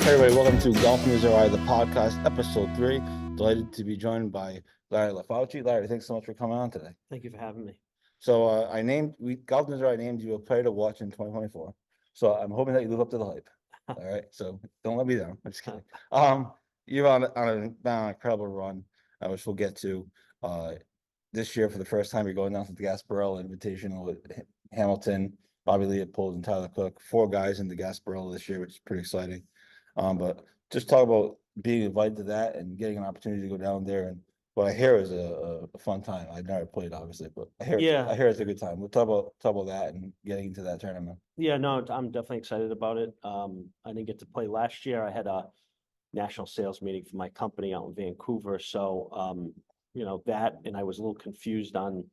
Hey everybody, welcome to GolfNewsRI, the podcast, episode 3. Delighted to be joined by Larry Lafauci. Larry, thanks so much for coming on today. Thank you for having me. So GolfNewsRI named you a player to watch in 2024. So I'm hoping that you live up to the hype. All right, so don't let me down. I'm just kidding. You're on an incredible run, which we'll get to. This year, for the first time, you're going down to the Gasparilla Invitational with Hamilton, Bobby Leopold, and Tyler Cook. 4 guys in the Gasparilla this year, which is pretty exciting. But just talk about being invited to that and getting an opportunity to go down there. And what I hear is a fun time. I've never played, obviously, but I hear it's a good time. We'll talk about that and getting into that tournament. Yeah, no, I'm definitely excited about it. I didn't get to play last year. I had a national sales meeting for my company out in Vancouver. So, that, and I was a little confused on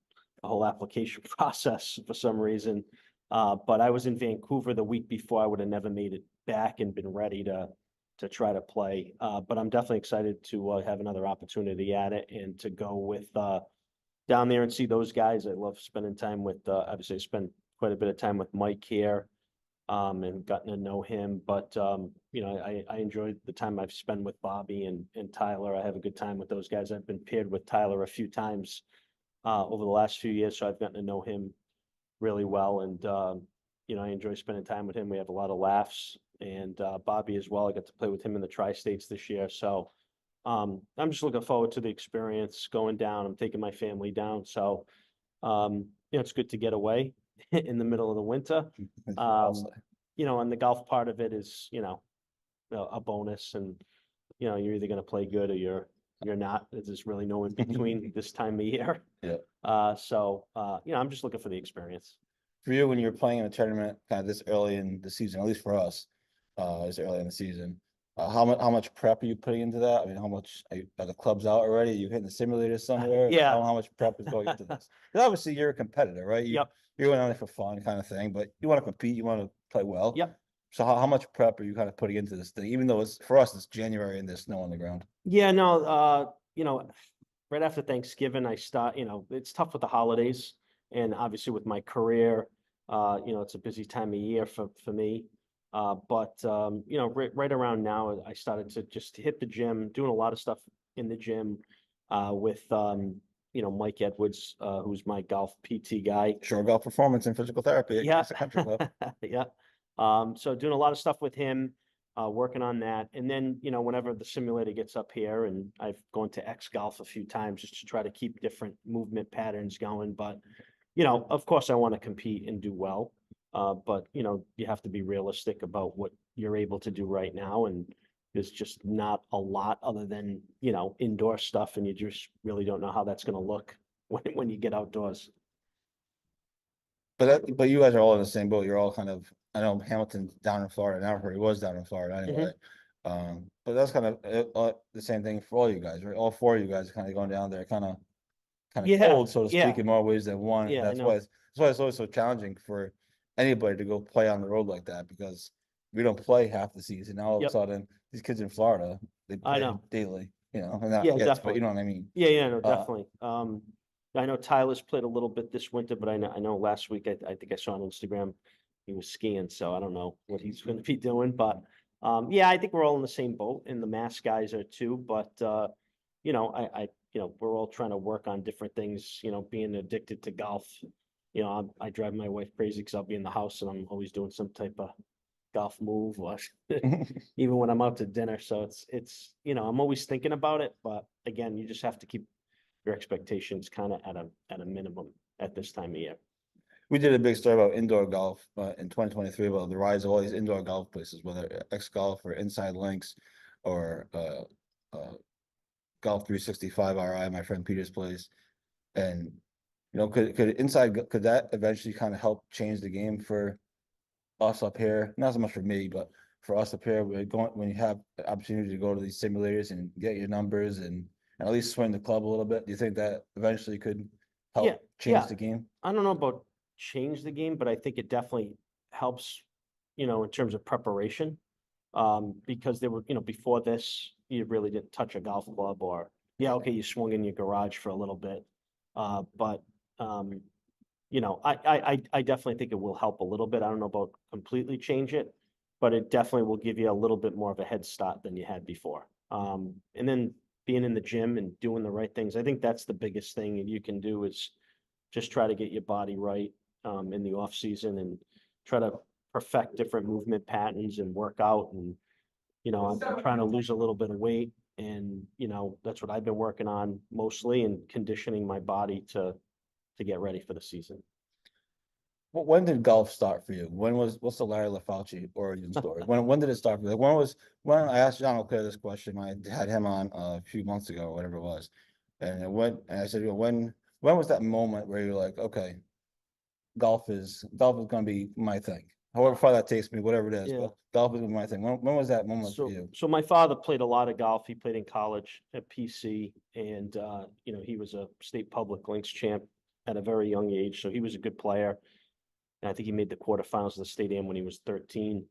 the whole application process for some reason. But I was in Vancouver the week before. I would have never made it back and been ready to try to play. But I'm definitely excited to have another opportunity at it and to go with down there and see those guys. I love spending time with obviously I spent quite a bit of time with Mike here and gotten to know him. But I enjoyed the time I've spent with Bobby and Tyler. I have a good time with those guys. I've been paired with Tyler a few times over the last few years, so I've gotten to know him really well. And I enjoy spending time with him. We have a lot of laughs, and Bobby as well. I got to play with him in the Tri-States this year. So I'm just looking forward to the experience going down. I'm taking my family down. So, it's good to get away in the middle of the winter. And the golf part of it is, a bonus, and, you're either going to play good or you're not. There's really no in between this time of year. Yeah. I'm just looking for the experience. For you, when you're playing in a tournament kind of this early in the season, at least for us, is early in the season, how much prep are you putting into that? I mean, how much are the clubs out already? Are you hitting the simulator somewhere? Yeah. How much prep is going into this? Because obviously you're a competitor, right? Yep. You're going on there for fun kind of thing, but you want to compete, you want to play well. Yep. So how much prep are you kind of putting into this thing, even though for us it's January and there's snow on the ground? Yeah, no, right after Thanksgiving, I start, it's tough with the holidays, and obviously with my career, it's a busy time of year for me. But right around now, I started to just hit the gym, doing a lot of stuff in the gym with Mike Edwards, who's my golf PT guy. Sure, golf performance and physical therapy. Yeah. Country club. Yeah. So doing a lot of stuff with him, working on that. And then, whenever the simulator gets up here, and I've gone to X Golf a few times just to try to keep different movement patterns going. But, of course I want to compete and do well. But, you have to be realistic about what you're able to do right now. And there's just not a lot other than, indoor stuff. And you just really don't know how that's going to look when you get outdoors. But you guys are all in the same boat. You're all kind of, I know Hamilton's down in Florida now, or he was down in Florida anyway. But that's kind of the same thing for all you guys, right? All 4 of you guys are kind of going down there, kind of cold, so to speak, in more ways than one. Yeah, that's why it's always so challenging for anybody to go play on the road like that, because we don't play half the season. Now all of a sudden, these kids in Florida, they play daily, and not definitely. but you know what I mean? Yeah, no, definitely. I know Tyler's played a little bit this winter, but I know last week I think I saw on Instagram he was skiing, so I don't know what he's going to be doing. But I think we're all in the same boat, and the mass guys are too. But we're all trying to work on different things. Being addicted to golf, I drive my wife crazy because I'll be in the house and I'm always doing some type of golf move, or even when I'm out to dinner. So it's I'm always thinking about it. But again, you just have to keep your expectations kind of at a minimum at this time of year. We did a big story about indoor golf in 2023 about the rise of all these indoor golf places, whether X Golf or Inside Links or Golf 365 RI, my friend Peter's place. And could that eventually kind of help change the game for us up here? Not so much for me, but for us up here, when you have the opportunity to go to these simulators and get your numbers and at least swing the club a little bit. Do you think that eventually could help change the game? I don't know about change the game, but I think it definitely helps, in terms of preparation. Because there were, before this, you really didn't touch a golf club, or you swung in your garage for a little bit. But I definitely think it will help a little bit. I don't know about completely change it, but it definitely will give you a little bit more of a head start than you had before. And then being in the gym and doing the right things, I think that's the biggest thing you can do is just try to get your body right in the off season and try to perfect different movement patterns and work out. And, I'm trying to lose a little bit of weight, and, that's what I've been working on mostly, and conditioning my body to get ready for the season. When did golf start for you? What's the Larry Lafauci origin story? When did it start for you? When I asked John O'Clair this question, I had him on a few months ago, or whatever it was. And I said, when was that moment where you're like, okay, golf is gonna be my thing. However far that takes me, whatever it is, Yeah. but golf is my thing. When was that moment for So, you? so my father played a lot of golf. He played in college at PC, and he was a state public links champ at a very young age. So he was a good player. And I think he made the quarterfinals of the state am when he was 13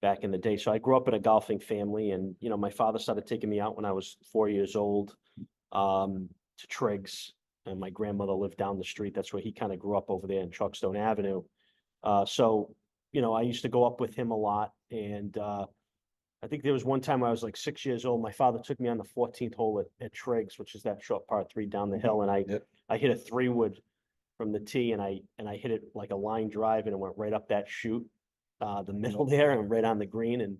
back in the day. So I grew up in a golfing family, and my father started taking me out when I was 4 years old to Triggs, and my grandmother lived down the street. That's where he kind of grew up, over there in Truckstone Avenue. So I used to go up with him a lot, and I think there was one time I was like 6 years old. My father took me on the 14th hole at Triggs, which is that short par 3 down the hill, and I hit a 3-wood from the tee, and I hit it like a line drive, and it went right up that chute, the middle there, and right on the green. And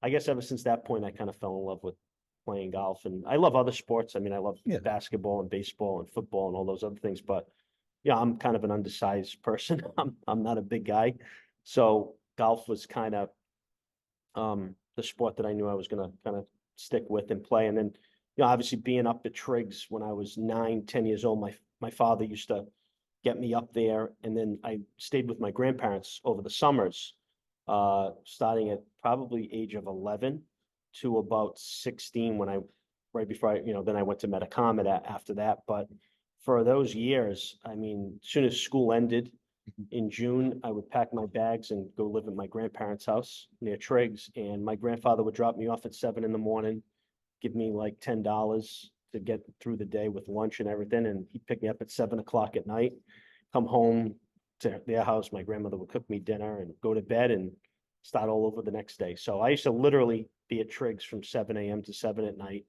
I guess ever since that point, I kind of fell in love with playing golf. And I love other sports. I mean, I love basketball and baseball and football and all those other things, but yeah, I'm kind of an undersized person. I'm not a big guy. So golf was kind of the sport that I knew I was going to kind of stick with and play. And then, obviously being up at Triggs when I was 9, 10 years old, my father used to get me up there. And then I stayed with my grandparents over the summers, starting at probably age of 11 to about 16 right before then I went to Metacomet after that. But for those years, I mean, as soon as school ended in June, I would pack my bags and go live at my grandparents' house near Triggs. And my grandfather would drop me off at 7 in the morning, give me like $10 to get through the day with lunch and everything. And he'd pick me up at 7 o'clock at night, come home to their house. My grandmother would cook me dinner and go to bed and start all over the next day. So I used to literally be at Triggs from 7 a.m. to 7 at night,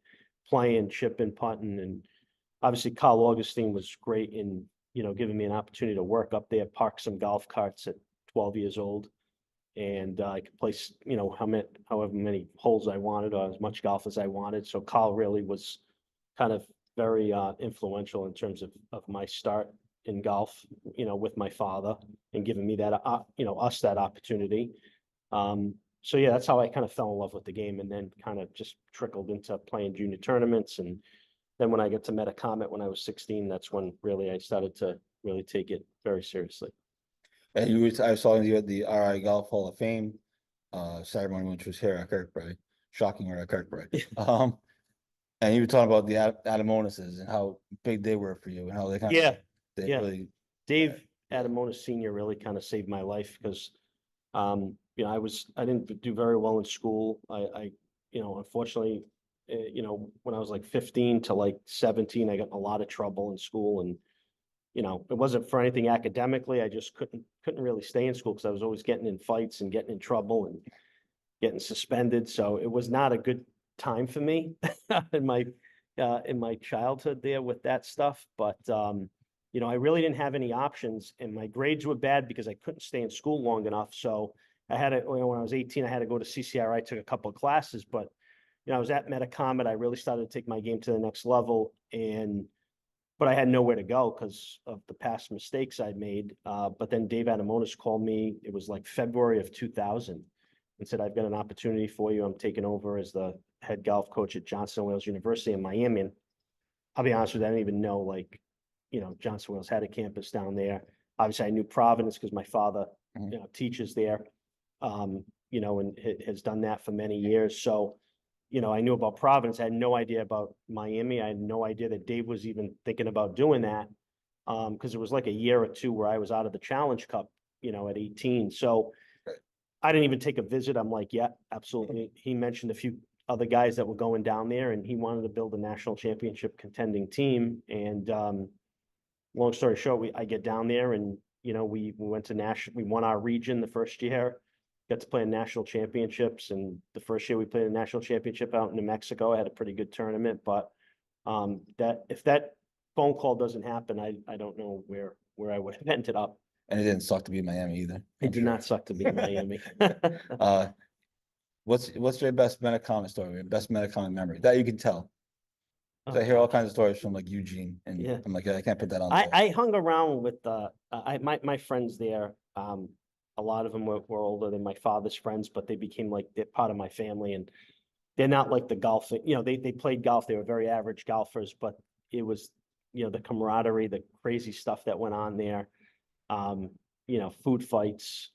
playing, chipping, putting. And obviously Carl Augustine was great in, giving me an opportunity to work up there, park some golf carts at 12 years old. And I could play, however many holes I wanted, or as much golf as I wanted. So Carl really was kind of very influential in terms of my start in golf, with my father, and giving me that, us that opportunity. So yeah, that's how I kind of fell in love with the game, and then kind of just trickled into playing junior tournaments. And then when I got to Metacomet when I was 16, that's when really I started to really take it very seriously. And I saw you at the RI Golf Hall of Fame ceremony, which was here at Kirkbride, shocking here at Kirkbride. And you were talking about the Adamonises and how big they were for you, and how they kind of really. Dave Adamonis Sr. really kind of saved my life, because I didn't do very well in school. I unfortunately, when I was like 15 to like 17, I got in a lot of trouble in school. And it wasn't for anything academically. I just couldn't really stay in school because I was always getting in fights and getting in trouble and getting suspended. So it was not a good time for me in my childhood there with that stuff. But I really didn't have any options, and my grades were bad because I couldn't stay in school long enough. So I had to, when I was 18, I had to go to CCRI, took a couple of classes, but I was at Metacomet. I really started to take my game to the next level, but I had nowhere to go because of the past mistakes I'd made. But then Dave Adamonis called me. It was like February of 2000, and said, "I've got an opportunity for you. I'm taking over as the head golf coach at Johnson Wales University in Miami." And I'll be honest with you, I didn't even know, Johnson Wales had a campus down there. Obviously, I knew Providence because my father, teaches there, and has done that for many years. So, I knew about Providence. I had no idea about Miami. I had no idea that Dave was even thinking about doing that, because it was like a year or two where I was out of the Challenge Cup, at 18. So I didn't even take a visit. I'm like, yeah, absolutely. He mentioned a few other guys that were going down there, and he wanted to build a national championship contending team. And long story short, I get down there, and we went to we won our region the first year, got to play in national championships, and the first year we played a national championship out in New Mexico, I had a pretty good tournament, but that if that phone call doesn't happen, I don't know where I would have ended up. And it didn't suck to be in Miami either. It I'm did sure. not suck to be in Miami. Uh, what's your best Metacom story, your best Metacom memory that you can tell? 'Cause I hear all kinds of stories from like Eugene, and Yeah. I'm like, I can't put that on. I hung around with my friends there. A lot of them were older than my father's friends, but they became like they're part of my family, and they're not like the golfing. You know, they played golf. They were very average golfers, but it was, you know, the camaraderie, the crazy stuff that went on there. You know, food fights,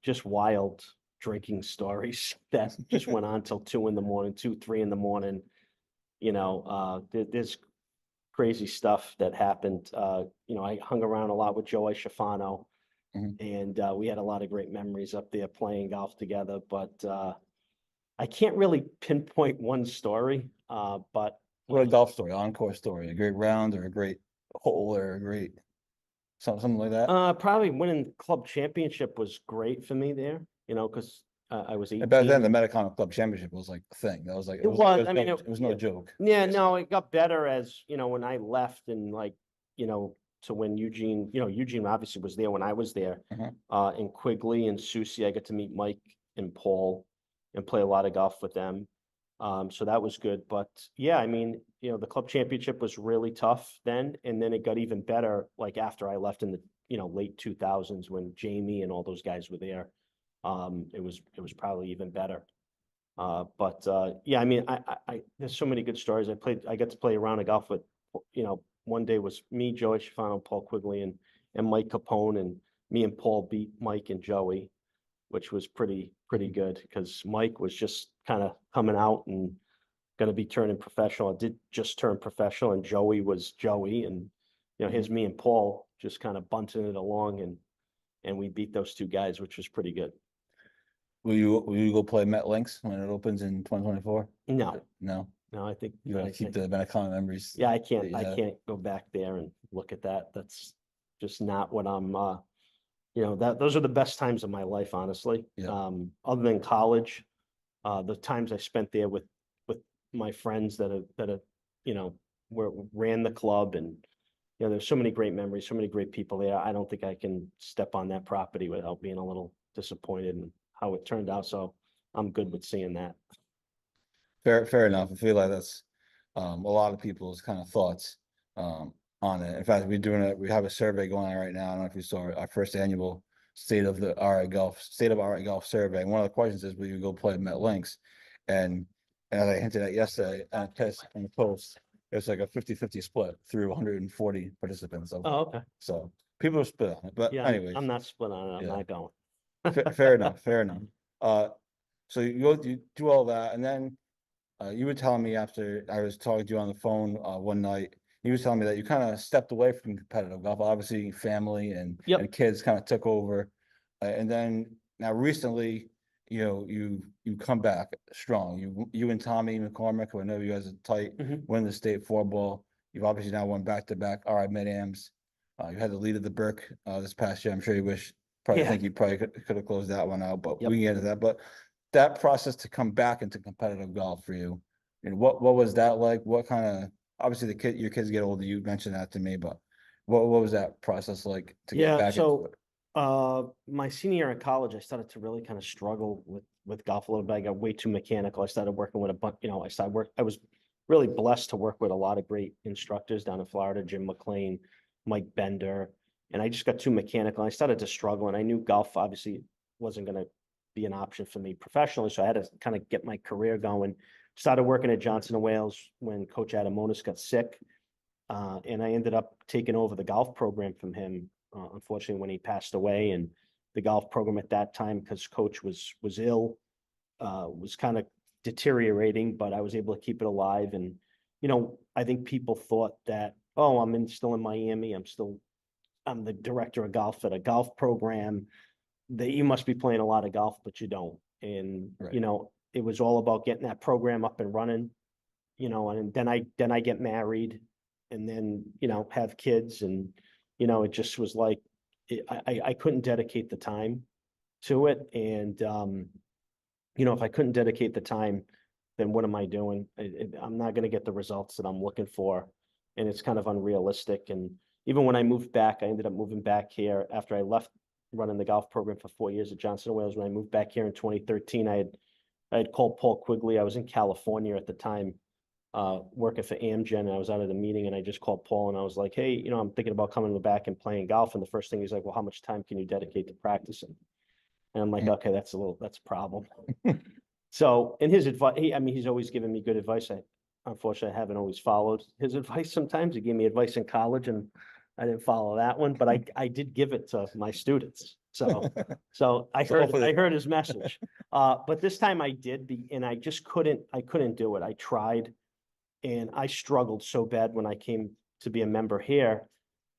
just wild drinking stories that just went on till 2 in the morning, 2, 3 in the morning. You know, there's crazy stuff that happened. You know, I hung around a lot with Joey Schifano, Mhm. and we had a lot of great memories up there playing golf together. But I can't really pinpoint one story. But What a golf story, encore story, a great round or a great hole or a great something like that. probably winning club championship was great for me there. You know, because I was And back 18. then, the Metacom Club Championship was like a thing. That was like It was. I mean, it was no joke. yeah, no, it got better as, you know, when I left and like, you know, to when Eugene, you know, Eugene obviously was there when I was there. Mhm. And Quigley and Susie, I got to meet Mike and Paul and play a lot of golf with them. So that was good. But yeah, I mean, you know, the club championship was really tough then, and then it got even better like after I left in the, you know, late 2000s when Jamie and all those guys were there. It was probably even better. But yeah, I mean, there's so many good stories. I got to play a round of golf with, you know, one day was me, Joey Schifano, Paul Quigley, and Mike Capone, and me and Paul beat Mike and Joey, which was pretty good because Mike was just kind of coming out and going to be turning professional. I did just turn professional, and Joey was Joey, and you know, here's me and Paul just kind of bunting it along, and we beat those two guys, which was pretty good. Will you go play Met Links when it opens in 2024? No, No, no, I think you gotta keep the Metacom memories. yeah, that I you have. can't go back there and look at that. That's just not what I'm, you know, those are the best times of my life, honestly. Yeah. Other than college, the times I spent there with my friends that you know, ran the club, and you know, there's so many great memories, so many great people there. I don't think I can step on that property without being a little disappointed in how it turned out. So I'm good with seeing that. Fair enough. I feel like that's a lot of people's kind of thoughts on it. In fact, we have a survey going on right now. I don't know if you saw it, our first annual state of RI golf survey. And one of the questions is, will you go play Met Links? And as I hinted at yesterday on the post, it's like a 50-50 split through 140 participants. Oh, okay. So people are split on it. But Yeah, anyways, I'm not split on it. I'm yeah. not going. Fair enough, fair enough. So you do all that, and then you were telling me after I was talking to you on the phone one night, you was telling me that you kind of stepped away from competitive golf. Obviously, family and kids kind of took over, and then now recently, you know, you come back strong. You and Tommy McCormick, who I know you guys are tight, win the state four ball. You've obviously now won back-to-back RI Mid-Ams. You had the lead of the Burke this past year. I'm sure you think you probably could have closed that one out, but we can get into that. But that process to come back into competitive golf for you, and what was that like? What kind of, obviously your kids get older, you mentioned that to me, but what was that process like to get back into it? My senior year in college, I started to really kind of struggle with golf a little bit. I got way too mechanical. I started working with a bunch, you know, I was really blessed to work with a lot of great instructors down in Florida, Jim McLean, Mike Bender, and I just got too mechanical. I started to struggle, and I knew golf obviously wasn't going to be an option for me professionally. So I had to kind of get my career going. Started working at Johnson and Wales when Coach Adamonis got sick. And I ended up taking over the golf program from him, unfortunately, when he passed away. And the golf program at that time, because Coach was ill, was kind of deteriorating, but I was able to keep it alive. And, you know, I think people thought that, oh, still in Miami. I'm the director of golf at a golf program, that you must be playing a lot of golf, but you don't. And, you know, it was all about getting that program up and running, you know, and then I get married, and then, you know, have kids, and, you know, it just was like, I couldn't dedicate the time to it. And, you know, if I couldn't dedicate the time, then what am I doing? I'm not going to get the results that I'm looking for. And it's kind of unrealistic. And even when I moved back, I ended up moving back here after I left running the golf program for 4 years at Johnson Wales. When I moved back here in 2013, I had called Paul Quigley. I was in California at the time, working for Amgen, and I was out at a meeting, and I just called Paul and I was like, hey, you know, I'm thinking about coming back and playing golf. And the first thing he's like, well, how much time can you dedicate to practicing? And I'm like, okay, that's a problem. So, and his advice, I mean, he's always given me good advice. Unfortunately, I haven't always followed his advice sometimes. He gave me advice in college and I didn't follow that one, but I did give it to my students. So I heard his message. But this time I did and I just couldn't do it. I tried and I struggled so bad when I came to be a member here.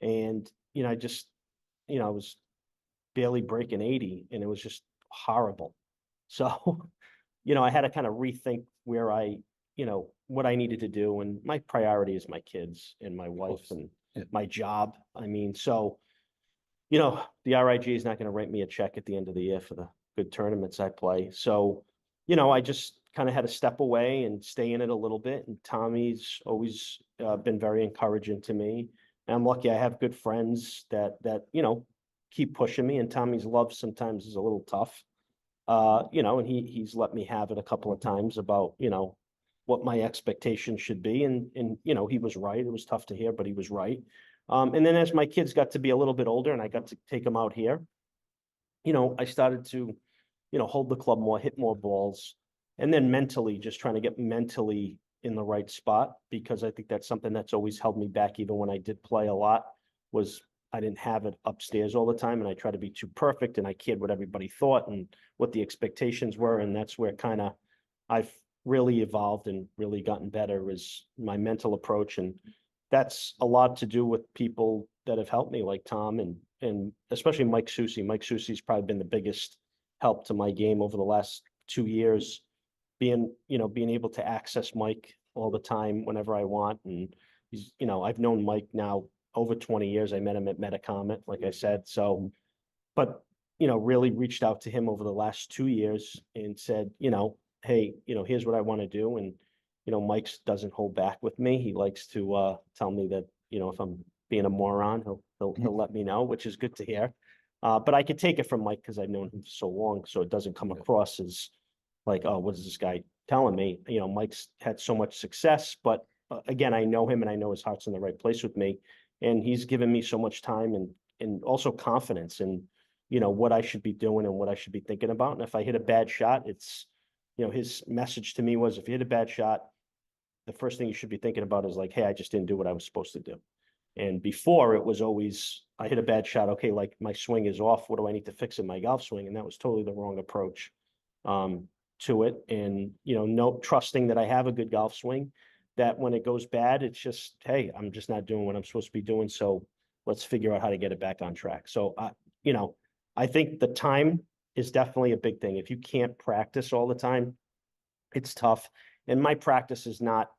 And, you know, I was barely breaking 80 and it was just horrible. So, you know, I had to kind of rethink where what I needed to do. And my priority is my kids and my wife and my job. I mean, so, you know, the RIG is not going to write me a check at the end of the year for the good tournaments I play. So, you know, I just kind of had to step away and stay in it a little bit. And Tommy's always been very encouraging to me. And I'm lucky I have good friends that, you know, keep pushing me. And Tommy's love sometimes is a little tough. You know, and he's let me have it a couple of times about, you know, what my expectations should be. And, you know, he was right. It was tough to hear, but he was right. And then as my kids got to be a little bit older and I got to take them out here, you know, I started to, you know, hold the club more, hit more balls, and then mentally just trying to get mentally in the right spot, because I think that's something that's always held me back. Even when I did play a lot, was I didn't have it upstairs all the time, and I tried to be too perfect, and I cared what everybody thought and what the expectations were. And that's where kind of I've really evolved and really gotten better, is my mental approach. And that's a lot to do with people that have helped me, like Tom and especially Mike Susi. Mike Susi's probably been the biggest help to my game over the last 2 years, being able to access Mike all the time whenever I want. And he's, you know, I've known Mike now over 20 years. I met him at Metacomet, like I said. So, but, you know, really reached out to him over the last 2 years and said, you know, hey, you know, here's what I want to do. And, you know, Mike doesn't hold back with me. He likes to tell me that, you know, if I'm being a moron, he'll let me know, which is good to hear. But I could take it from Mike because I've known him for so long, so it doesn't come across as like, oh, what is this guy telling me? You know, Mike's had so much success, but again, I know him and I know his heart's in the right place with me. And he's given me so much time and also confidence in, you know, what I should be doing and what I should be thinking about. And if I hit a bad shot, it's, you know, his message to me was, if you hit a bad shot, the first thing you should be thinking about is like, hey, I just didn't do what I was supposed to do. And before, it was always, I hit a bad shot. Okay, like my swing is off. What do I need to fix in my golf swing? And that was totally the wrong approach to it. And, you know, no trusting that I have a good golf swing, that when it goes bad, it's just, hey, I'm just not doing what I'm supposed to be doing. So let's figure out how to get it back on track. So, you know, I think the time is definitely a big thing. If you can't practice all the time, it's tough. And my practice is not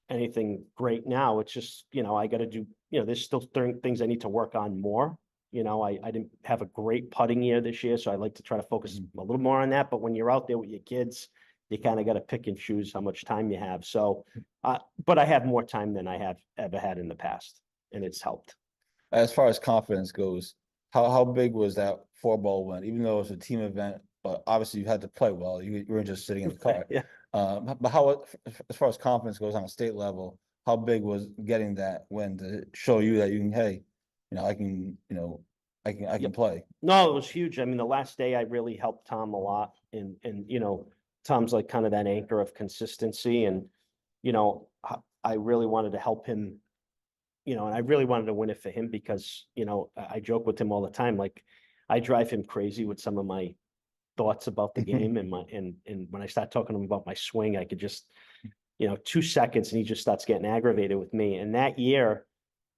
anything great now. It's just, you know, I got to do, you know, there's still things I need to work on more. You know, I didn't have a great putting year this year, so I like to try to focus a little more on that. But when you're out there with your kids, you kind of got to pick and choose how much time you have. So, but I have more time than I have ever had in the past, and it's helped. As far as confidence goes, how big was that 4-ball win? Even though it was a team event, but obviously you had to play well. You weren't just sitting in the car. Yeah. But how, as far as confidence goes on a state level, how big was getting that win to show you that you can, hey, you know, I can, you know, I can play? No, it was huge. I mean, the last day I really helped Tom a lot, and you know, Tom's like kind of that anchor of consistency, and you know, I really wanted to help him, you know, and I really wanted to win it for him because, you know, I joke with him all the time, like I drive him crazy with some of my thoughts about the game, and when I start talking to him about my swing, I could just, you know, 2 seconds and he just starts getting aggravated with me. And that year,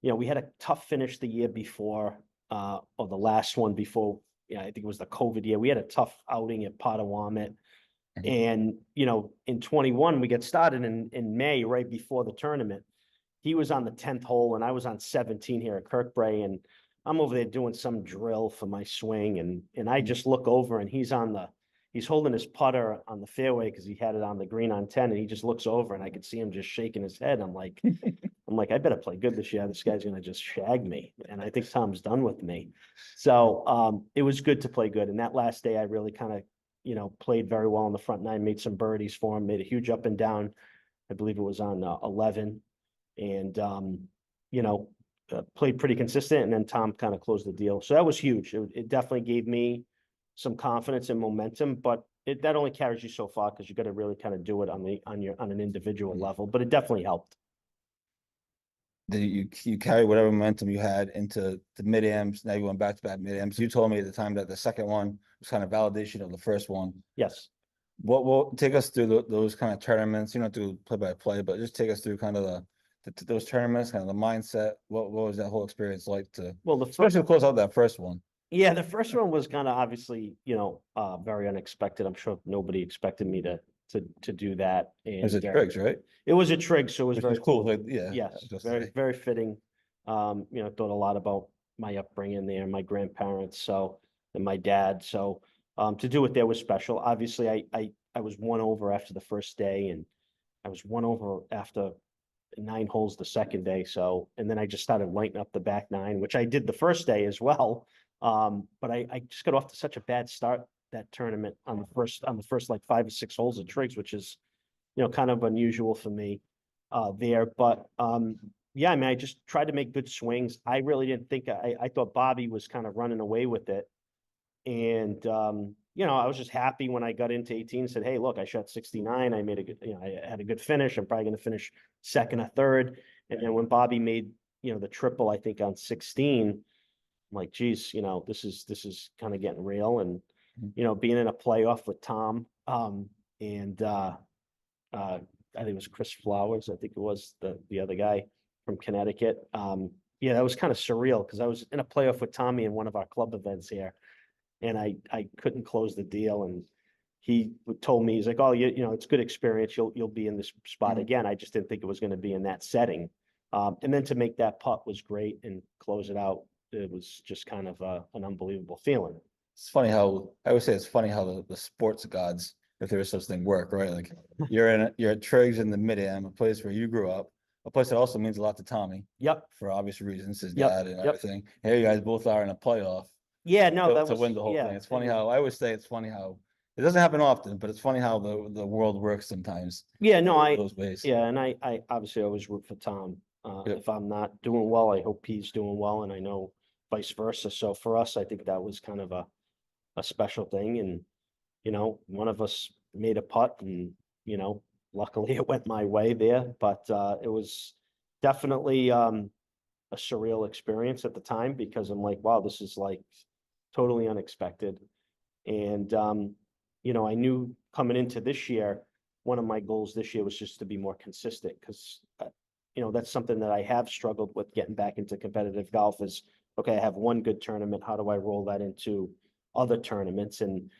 you know, we had a tough finish the year before, or the last one before, I think it was the COVID year. We had a tough outing at Potawatomi. And, you know, in 21, we get started in May, right before the tournament. He was on the 10th hole and I was on 17 here at Kirkbray. And I'm over there doing some drill for my swing and I just look over and he's holding his putter on the fairway because he had it on the green on 10 and he just looks over and I could see him just shaking his head. I'm like, I better play good this year. This guy's gonna just shag me. And I think Tom's done with me. So it was good to play good. And that last day I really kind of, played very well on the front nine, made some birdies for him, made a huge up and down. I believe it was on 11. And played pretty consistent, and then Tom kind of closed the deal. So that was huge. It definitely gave me some confidence and momentum, but that only carries you so far because you got to really kind of do it on an individual level. But it definitely helped. Did you carry whatever momentum you had into the mid-ams? Now you went back to back mid-ams. You told me at the time that the second one was kind of validation of the first one. Yes. What take us through those kind of tournaments? You don't have to play by play, but just take us through kind of those tournaments, kind of the mindset. What was that whole experience like especially to close out that first one? Yeah, the first one was kind of obviously, very unexpected. I'm sure nobody expected me to do that. And it was at Triggs, right? It was a Triggs, so it was very cool. Like, yeah. Yes, very fitting. Thought a lot about my upbringing there, my grandparents, and my dad. So to do it there was special. Obviously, I was 1 over after the first day, and I was 1 over after 9 holes the second day. So, and then I just started lighting up the back 9, which I did the first day as well. But I just got off to such a bad start that tournament on the first like 5 or 6 holes of Triggs, which is, kind of unusual for me there. But yeah, I mean, I just tried to make good swings. I really didn't think I thought Bobby was kind of running away with it. And I was just happy when I got into 18 and said, hey, look, I shot 69. I made a good, I had a good finish. I'm probably going to finish second or third. And then when Bobby made, the triple, I think on 16, I'm like, geez, this is kind of getting real. And, being in a playoff with Tom, and I think it was Chris Flowers. I think it was the other guy from Connecticut. Yeah, that was kind of surreal because I was in a playoff with Tommy in one of our club events here. And I couldn't close the deal, and he told me, he's like, oh, it's good experience. You'll be in this spot again. I just didn't think it was going to be in that setting. And then to make that putt was great and close it out. It was just kind of an unbelievable feeling. It's funny how I always say it's funny how the sports gods, if there is such thing, work, right? Like you're at Triggs in the mid-am, a place where you grew up, a place that also means a lot to Tommy. Yep. For obvious reasons, his Yep. dad and Yep. everything. Here you guys both are in a playoff. Yeah, no, that to was win the whole yeah, thing. It's funny how I always say it's funny how it doesn't happen often, but it's funny how the world works sometimes. Yeah, no, those ways. yeah, and I obviously always root for Tom. Yep. If I'm not doing well, I hope he's doing well, and I know vice versa. So for us, I think that was kind of a special thing, and one of us made a putt, and luckily it went my way there. But it was definitely a surreal experience at the time because I'm like, wow, this is like totally unexpected. And, I knew coming into this year, one of my goals this year was just to be more consistent because, that's something that I have struggled with getting back into competitive golf is, okay, I have one good tournament. How do I roll that into other tournaments? And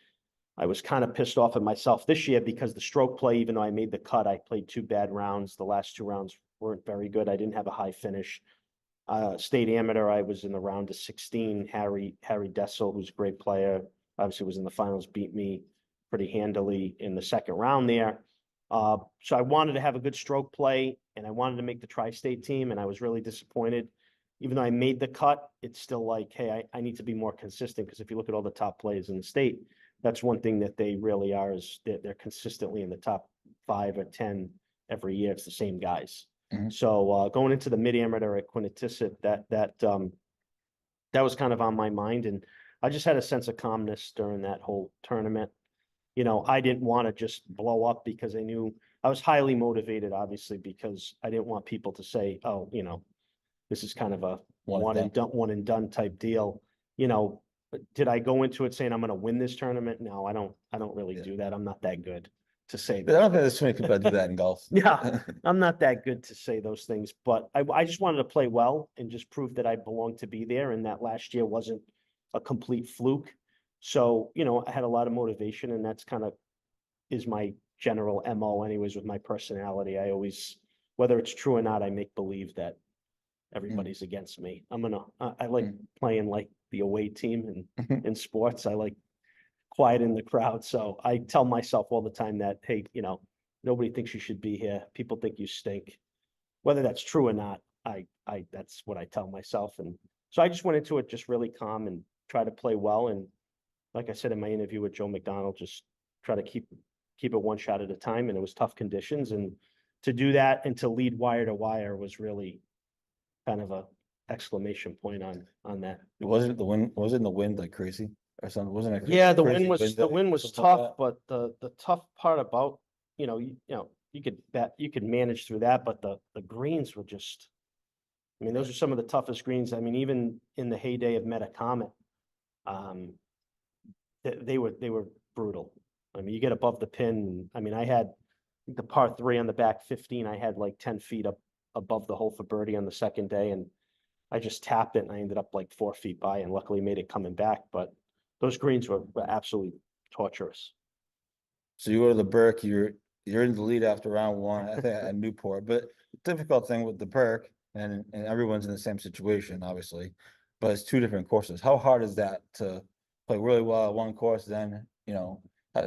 I was kind of pissed off at myself this year because the stroke play, even though I made the cut, I played 2 bad rounds. The last 2 rounds weren't very good. I didn't have a high finish. State amateur, I was in the round of 16. Harry Dessel, who's a great player, obviously was in the finals, beat me pretty handily in the second round there. So I wanted to have a good stroke play, and I wanted to make the tri-state team, and I was really disappointed. Even though I made the cut, it's still like, hey, I need to be more consistent because if you look at all the top players in the state, that's one thing that they really are is they're consistently in the top 5 or 10 every year. It's the same guys. So going into the mid-amateur at Quinnipiac, that was kind of on my mind, and I just had a sense of calmness during that whole tournament. I didn't want to just blow up because I knew I was highly motivated, obviously, because I didn't want people to say, oh, this is kind of a one and done type deal. Did I go into it saying I'm going to win this tournament? No, I don't really do that. I'm not that good to say that. I don't think there's too many people that do that in golf. Yeah, I'm not that good to say those things, but I just wanted to play well and just prove that I belonged to be there, and that last year wasn't a complete fluke. So, I had a lot of motivation, and that's kind of is my general MO anyways with my personality. I always, whether it's true or not, I make believe that everybody's against me. I like Mm. playing like the away team in sports. I like quiet in the crowd. So I tell myself all the time that, hey, nobody thinks you should be here. People think you stink. Whether that's true or not, that's what I tell myself. And so I just went into it just really calm and try to play well. And like I said in my interview with Joe McDonald, just try to keep it one shot at a time. And it was tough conditions. And to do that and to lead wire to wire was really kind of a exclamation point on that. Wasn't the wind like crazy or something? Wasn't it? Yeah, the crazy wind was something like tough, but the tough part about, you could manage through that, but the greens were just, I mean, those are some of the toughest greens. I mean, even in the heyday of Metacomet, they were brutal. I mean, you get above the pin. I mean, I had the par 3 on the back 15. I had like 10 feet up above the hole for birdie on the second day, and I just tapped it and I ended up like 4 feet by and luckily made it coming back. But those greens were absolutely torturous. So you go to the Burke, you're in the lead after round 1, I think at Newport. But difficult thing with the Burke, and everyone's in the same situation, obviously, but it's 2 different courses. How hard is that to play really well at one course, then,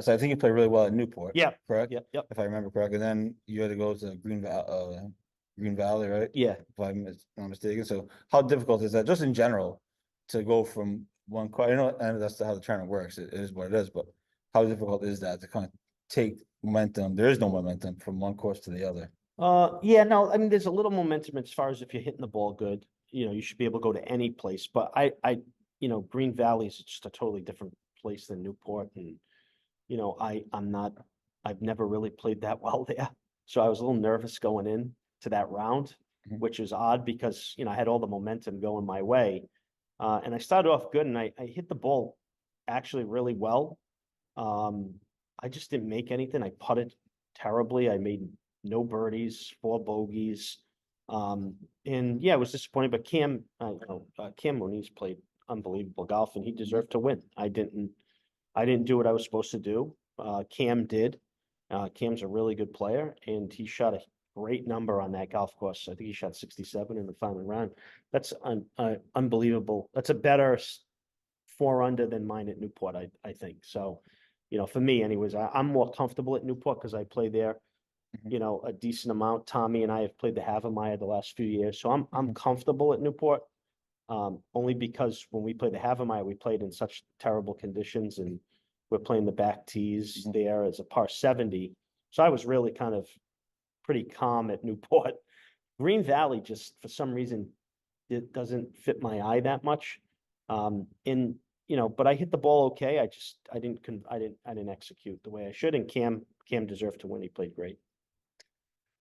so I think you played really well at Newport. Yeah. Correct? Yep. If I remember correctly, and then you had to go to Green Valley, right? Yeah. If I'm not mistaken. So how difficult is that, just in general, to go from one course? I know, and that's how the tournament works. It is what it is, but how difficult is that to kind of take momentum? There is no momentum from one course to the other. Yeah, no, I mean, there's a little momentum as far as if you're hitting the ball good, you should be able to go to any place. But Green Valley is just a totally different place than Newport. And, I've never really played that well there. So I was a little nervous going in to that round, Mhm. which is odd because, I had all the momentum going my way. And I started off good and I hit the ball actually really well. I just didn't make anything. I putted terribly. I made no birdies, 4 bogeys. And yeah, it was disappointing, but Cam Moniz played unbelievable golf and he deserved to win. I didn't do what I was supposed to do. Cam did. Cam's a really good player and he shot a great number on that golf course. I think he shot 67 in the final round. That's unbelievable. That's a better 4 under than mine at Newport, I think. So, for me anyways, I'm more comfortable at Newport because I play there, a decent amount. Tommy and I have played the Havemeyer the last few years. So I'm comfortable at Newport. Only because when we played the Havemeyer, we played in such terrible conditions and we're playing the back tees there as a par 70. So I was really kind of pretty calm at Newport. Green Valley just for some reason it doesn't fit my eye that much. But I hit the ball okay. I didn't execute the way I should. And Cam deserved to win. He played great.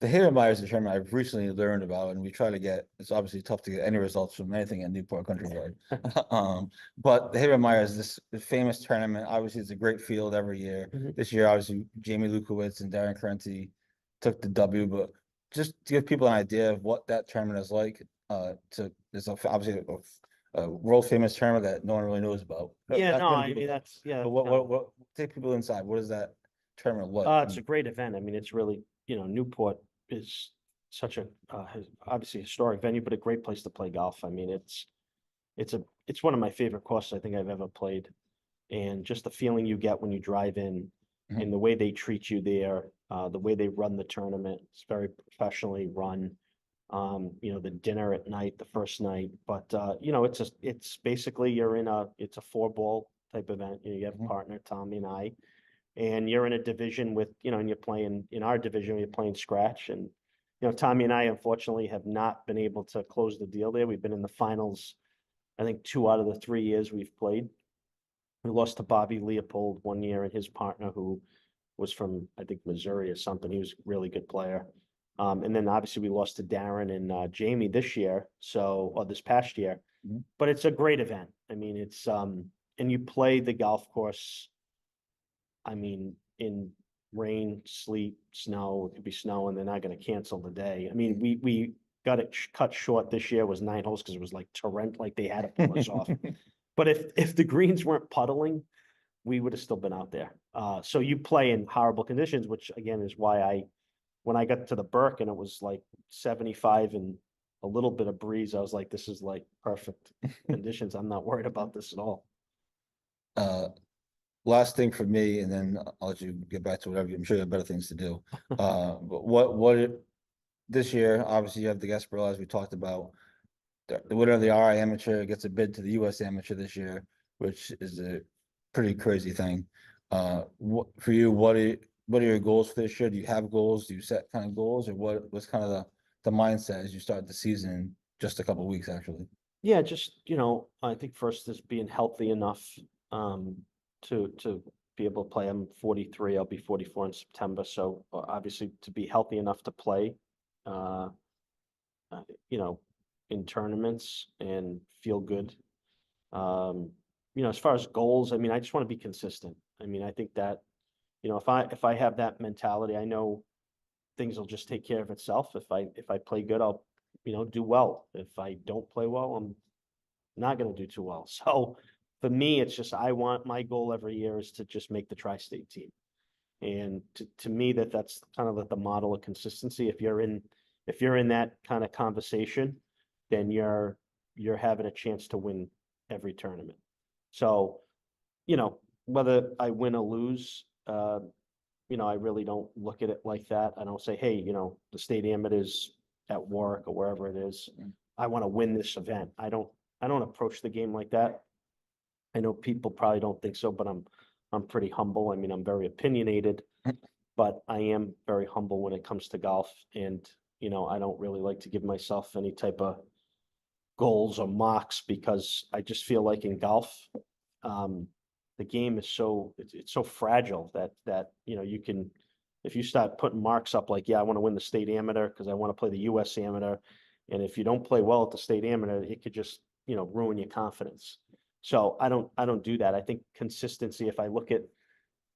The Havemeyer is a tournament I've recently learned about, and we try to get. It's obviously tough to get any results from anything at Newport Country Club. But the Havemeyer is this famous tournament. Obviously, it's a great field every year. This year, obviously, Jamie Lukowitz and Darren Currency took the W. But just to give people an idea of what that tournament is like, it's obviously a world famous tournament that no one really knows about. Yeah, Not no, many I people mean know. that's yeah. But what take people inside? What is that tournament like? It's a great event. I mean, it's really, Newport is such a obviously historic venue, but a great place to play golf. I mean, it's one of my favorite courses I think I've ever played, and just the feeling you get when you drive in, and the way they treat you there, the way they run the tournament, it's very professionally run. The dinner at night, the first night, but it's basically it's a 4-ball type event. You have a partner, Tommy and I. And you're in a division with, and you're playing in our division, you're playing scratch. And, Tommy and I unfortunately have not been able to close the deal there. We've been in the finals, I think 2 out of the 3 years we've played. We lost to Bobby Leopold one year and his partner, who was from, I think, Missouri or something. He was a really good player. And then obviously we lost to Darren and Jamie this year, or this past year. But it's a great event. I mean, and you play the golf course. I mean, in rain, sleet, snow, it could be snow, and they're not going to cancel the day. I mean, we got it cut short this year. It was 9 holes because it was like torrent, like they had to pull us off. But if the greens weren't puddling, we would have still been out there. So you play in horrible conditions, which again is why when I got to the Burke and it was like 75 and a little bit of breeze, I was like, this is like perfect conditions. I'm not worried about this at all. Last thing for me, and then I'll let you get back to whatever. I'm sure you have better things to do. But this year, obviously you have the Gasparilla, as we talked about. The winner of the RI Amateur gets a bid to the US Amateur this year, which is a pretty crazy thing. For you, what are your goals for this year? Do you have goals? Do you set kind of goals, or what's kind of the mindset as you start the season in just a couple of weeks, actually? Yeah, just, I think first is being healthy enough to be able to play. I'm 43, I'll be 44 in September. So obviously to be healthy enough to play, uh, you know, in tournaments and feel good. As far as goals, I mean, I just want to be consistent. I mean, I think that, if I have that mentality, I know things will just take care of itself. If I play good, I'll, do well. If I don't play well, I'm not going to do too well. So for me, it's just, my goal every year is to just make the tri-state team. And to me, that's kind of like the model of consistency. If you're in that kind of conversation, then you're having a chance to win every tournament. So, whether I win or lose, I really don't look at it like that. I don't say, hey, the state amateurs at work or wherever it is, I want to win this event. I don't approach the game like that. I know people probably don't think so, but I'm pretty humble. I mean, I'm very opinionated, but I am very humble when it comes to golf. And, I don't really like to give myself any type of goals or mocks, because I just feel like in golf, the game is it's so fragile that you can, if you start putting marks up like, yeah, I want to win the state amateur because I want to play the US amateur, and if you don't play well at the state amateur, it could just ruin your confidence. So I don't do that. I think consistency, if I look at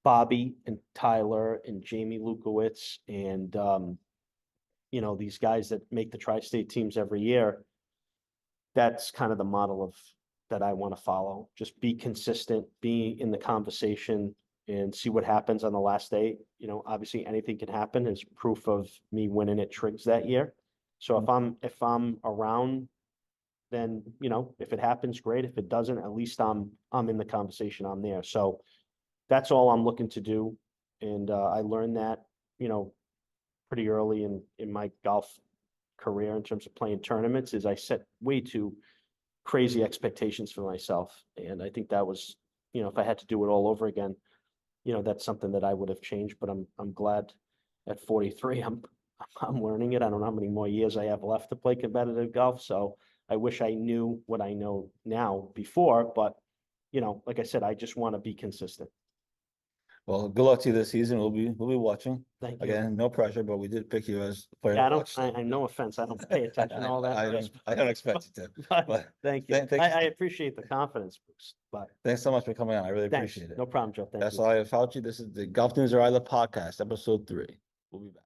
Bobby and Tyler and Jamie Lukowitz and these guys that make the tri-state teams every year, that's kind of the model that I want to follow. Just be consistent, be in the conversation, and see what happens on the last day. Obviously anything can happen. As proof of me winning at Triggs that year. So if I'm around, then, if it happens, great. If it doesn't, at least I'm in the conversation, I'm there. So that's all I'm looking to do. And I learned that, pretty early in my golf career in terms of playing tournaments, is I set way too crazy expectations for myself. And I think that was, if I had to do it all over again, that's something that I would have changed. But I'm glad at 43, I'm learning it. I don't know how many more years I have left to play competitive golf. So I wish I knew what I know now before, but like I said, I just want to be consistent. Well, good luck to you this season. We'll be watching. Thank you. Again, no pressure, but we did pick you as player Yeah, to watch. I no offense, I don't pay attention to all that. I don't expect you to, but Thank you. I appreciate the confidence, Bruce, but thanks so much for coming on. I really thanks. appreciate it. No problem, Joe. Thank That's you. Larry Lafauci. This is the Golf News RI podcast, episode 3. We'll be back.